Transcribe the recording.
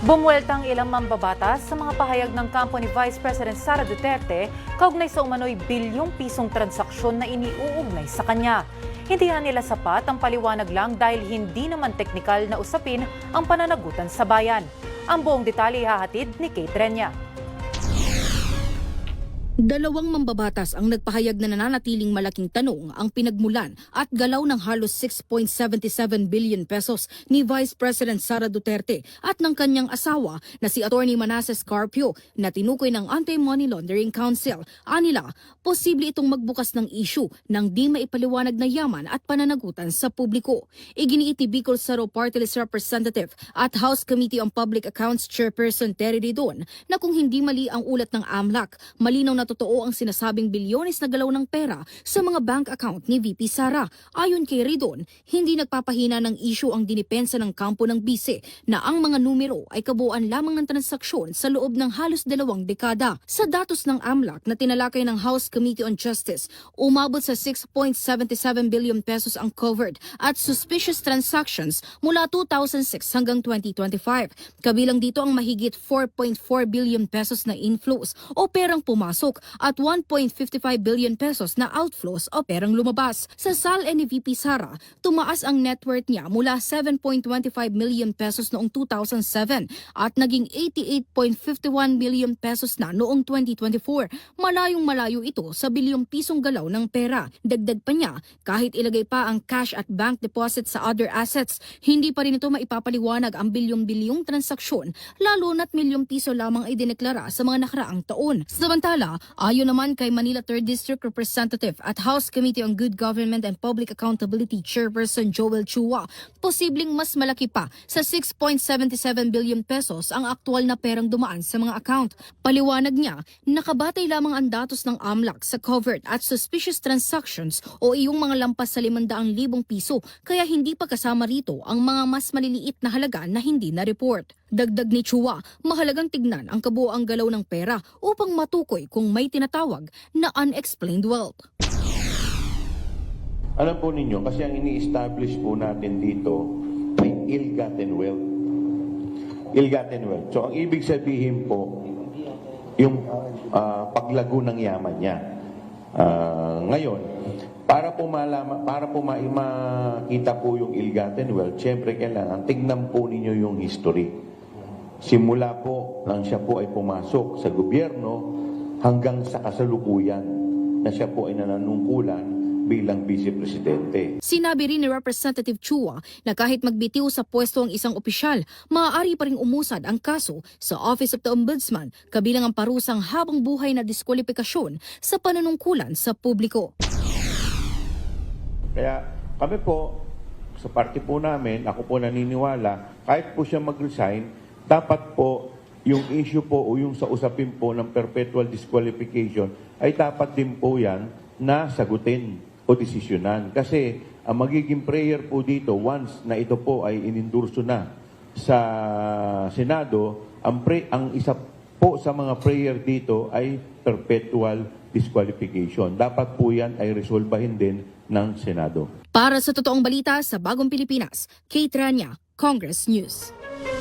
Bumueltang ilang mambabatas sa mga pahayag ng kampo ni Vice President Sara Duterte kaugnay sa umano'y bilyong pisong transaksyon na iniuugnay sa kanya. Hindi nila sapat ang paliwanag lang dahil hindi naman teknikal na usapin ang pananagutan sa bayan. Ang buong detalye hahatid ni Kate Renya. Dalawang mambabatas ang nagpahayag na nananatiling malaking tanong ang pinagmulan at galaw ng halos 6.77 billion pesos ni Vice President Sara Duterte at ng kanyang asawa na si Atty. Manasseh Carpio na tinukoy ng Anti-Money Laundering Council. Anila, posible itong magbukas ng issue ng di maipaliwanag na yaman at pananagutan sa publiko. Iginiiti Bicol Saro Party List Representative at House Committee on Public Accounts Chairperson Terry Ridon na kung hindi mali ang ulat ng AMLAC, malinaw na totoo ang sinasabing bilyones na galaw ng pera sa mga bank account ni VP Sara. Ayon kay Ridon, hindi nagpapahina ng issue ang dinipensa ng kampo ng bise na ang mga numero ay kabuuan lamang ng transaksyon sa loob ng halos 2 dekada. Sa datos ng AMLAC na tinalakay ng House Committee on Justice, umabot sa 6.77 billion pesos ang covered at suspicious transactions mula 2006 hanggang 2025. Kabilang dito ang mahigit 4.4 billion pesos na inflows o perang pumasok at 1.55 billion pesos na outflows o perang lumabas. Sa SAL ni VP Sara, tumaas ang net worth niya mula 7.25 million pesos noong 2007 at naging 88.51 million pesos na noong 2024. Malayong malayo ito sa bilyong pisong galaw ng pera. Dagdag pa niya, kahit ilagay pa ang cash at bank deposit sa other assets, hindi pa rin ito maipapaliwanag ang bilyong-bilyong transaksyon, lalo na't milyong piso lamang ay dineklara sa mga nakaraang taon. Samantala, ayon naman kay Manila 3rd District Representative at House Committee on Good Government and Public Accountability Chairperson Joel Chua, posibleng mas malaki pa sa 6.77 billion pesos ang aktual na perang dumaan sa mga account. Paliwanag niya, nakabatay lamang ang datos ng AMLAC sa covered at suspicious transactions o iyong mga lampas sa 500,000 piso, kaya hindi pa kasama rito ang mga mas maliliit na halaga na hindi na-report. Dagdag ni Chua, mahalagang tignan ang kabuoang galaw ng pera upang matukoy kung may tinatawag na unexplained wealth. Alam po ninyo, kasi ang ini-establish po natin dito ay ill-gotten wealth. Ill-gotten wealth. So ang ibig sabihin po, yung paglago ng yaman niya. Ngayon, para po makita po yung ill-gotten wealth, syempre kailangan tignan po ninyo yung history. Simula po nang siya po ay pumasok sa gobyerno hanggang sa kasalukuyan na siya po ay nananungkulan bilang vice-presidente. Sinabi rin ni Representative Chua na kahit magbitiw sa pwesto ang isang opisyal, maaari pa ring umusad ang kaso sa Office of the Ombudsman, kabilang ang parusang habang buhay na diskwalifikasyon sa panunungkulan sa publiko. Kaya kami po, sa party po namin, ako po naniniwala, kahit po siya mag-resign, dapat po yung issue po o yung sa usapin po ng perpetual disqualification ay dapat din po yan na sagutin o desisyonan. Kasi ang magiging prayer po dito, once na ito po ay inendorso na sa Senado, ang isa po sa mga prayer dito ay perpetual disqualification. Dapat po yan ay resolbahin din ng Senado. Para sa totoong balita sa Bagong Pilipinas, Kate Ranya, Congress News.